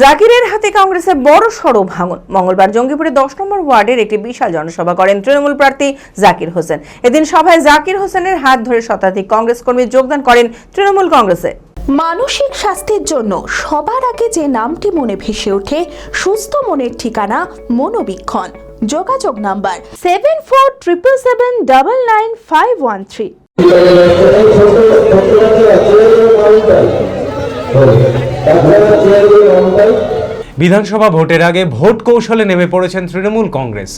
জাকিরের হাতে কংগ্রেসের বড় সড়ো ভাঙন। মঙ্গলবার জঙ্গিপুরে 10 নম্বর ওয়ার্ডের একটি বিশাল জনসভা করেন তৃণমূল প্রার্থী জাকির হোসেন। এদিন সভায় জাকির হোসেনের হাত ধরে শতাধিক কংগ্রেস কর্মী যোগদান করেন তৃণমূল কংগ্রেসে। মানসিক স্বাস্থ্যের জন্য সবার আগে যে নামটি মনে ভেসে ওঠে, সুস্থ মনের ঠিকানা মনোবীক্ষণ। যোগাযোগ নাম্বার 7477799513। বিধানসভা ভোটের আগে ভোট কৌশলে নেমে পড়েছেন তৃণমূল কংগ্রেস।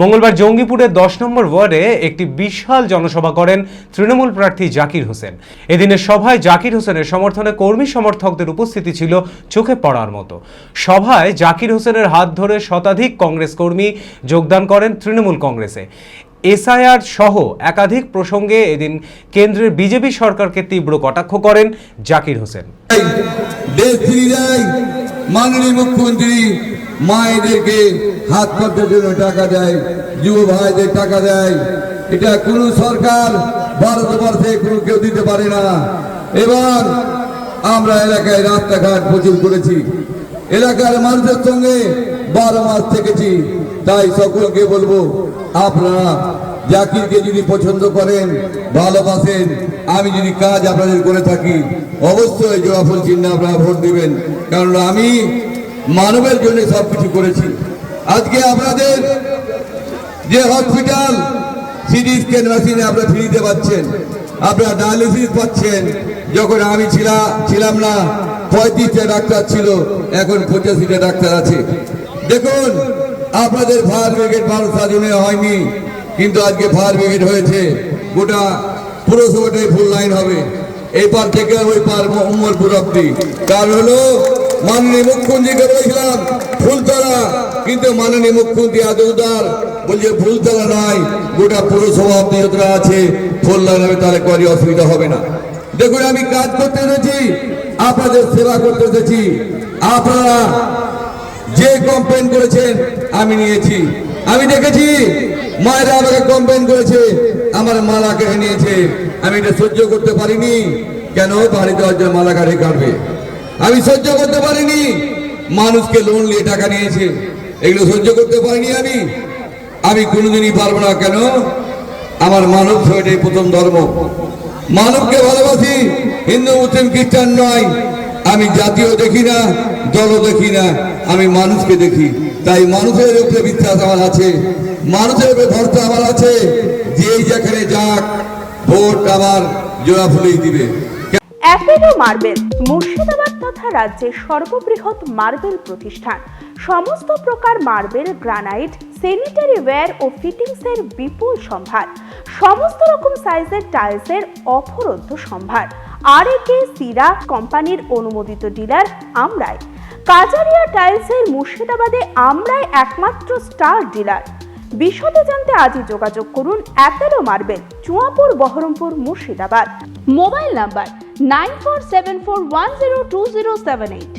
মঙ্গলবার জঙ্গিপুরের 10 নম্বর ওয়ার্ডে একটি বিশাল জনসভা করেন তৃণমূল প্রার্থী জাকির হোসেন। এদিনের সভায় জাকির হোসেনের সমর্থনে কর্মী সমর্থকদের উপস্থিতি ছিল চোখে পড়ার মতো। সভায় জাকির হোসেনের হাত ধরে শতাধিক কংগ্রেস কর্মী যোগদান করেন তৃণমূল কংগ্রেসে। এসআইআর সহ একাধিক প্রসঙ্গে এদিন কেন্দ্রের বিজেপি সরকারকে তীব্র কটাক্ষ করেন জাকির হোসেন। মাননীয় মুখ্যমন্ত্রী মায়েদেরকে হাত খরচের জন্য টাকা দেয়, যুব ভাইদের টাকা দেয়, এটা কোন সরকার ভারতবর্ষে কোনো কেউ দিতে পারে না। এবার আমরা এলাকায় রাস্তাঘাট প্রচুর করেছি, এলাকার মানুষের সঙ্গে 12 মাস থেকেছি। তাই সকলকে বলবো, আপনারা জাকিরকে যদি পছন্দ করেন, ভালোবাসেন, আমি যদি কাজ আপনাদের করে থাকি, অবশ্যই জোড়া ফুল চিহ্নে আপনারা ভোট দিবেন। কারণ আমি মানবের জন্য সবকিছু করেছি। আজকে আপনাদের যে হসপিটাল সিটি স্ক্যান মেশিনে আপনারা ফ্রিতে পাচ্ছেন, আপনারা ডায়ালিসিস পাচ্ছেন। যখন আমি ছিলাম না 35টা ডাক্তার ছিল, এখন 85টা ডাক্তার আছে। দেখুন, আপনাদের ফায়ার ব্রিগেড ভালো সাজানো হয়নি, কিন্তু আজকে ফায়ার ব্রিগেড হয়েছে। গোটা পুরসভাটাই ফুল লাইন হবে, এই পার থেকে ওই পার উম্মরপুর অব্দি। কারণ হলো মাননীয় মুখ্যমন্ত্রীকে বলেছিলাম ফুলতলা, কিন্তু মাননীয় মুখ্যমন্ত্রী আদৌদার বলছে ফুলতলা নয়, গোটা পুরসভা অব্দি যতটা আছে ফুল লাইন হবে, তাহলে কোনো অসুবিধা হবে না। দেখুন, আমি কাজ করতে এসেছি, আপনাদের সেবা করতে এসেছি। আপনারা যে কমপ্লেন করেছেন আমি নিয়েছি। আমি দেখেছি মায়েরা আমাকে কমপ্লেন করেছে, আমার মালা কেটে নিয়েছে। আমি এটা সহ্য করতে পারিনি। কেন বাড়িতে অর্জন মালা কাটে কাটবে? আমি সহ্য করতে পারিনি। মানুষকে লোন নিয়ে টাকা নিয়েছে, এগুলো সহ্য করতে পারিনি। আমি কোনোদিনই পারবো না। কেন? আমার মানব এটাই প্রথম ধর্ম। মানবকে ভালোবাসি, হিন্দু মুসলিম খ্রিস্টান নয়। আমি জাতীয় দেখি না, দলও দেখি না, আমি মানুষকে দেখি। তাই মানুষের উপরে বিশ্বাস আমার আছে, মানুষের উপরে ভরসা আমার আছে। যেই যেখানে যাক, ভোট আমার জোড়া ফুলেই দিবে। অ্যাপেলো মার্বেল মুর্শিদাবাদ তথা রাজ্যের সর্ববৃহৎ মার্বেল প্রতিষ্ঠান। সমস্ত প্রকার মার্বেল, গ্রানাইট, স্যানিটারি ওয়্যার ও ফিটিংসের বিপুল সম্ভার। সমস্ত রকম সাইজের টাইলসের অফুরন্ত সম্ভার। আর.এ.কে সিরা কোম্পানির অনুমোদিত ডিলার আমরাই। কাজারিয়া টাইলসের মুর্শিদাবাদে আমরাই একমাত্র স্টার ডিলার। বিশদে জানতে আজই যোগাযোগ করুন Apollo marble, Chuapur, Baharampur, Murshidabad. Mobile number 9474102078।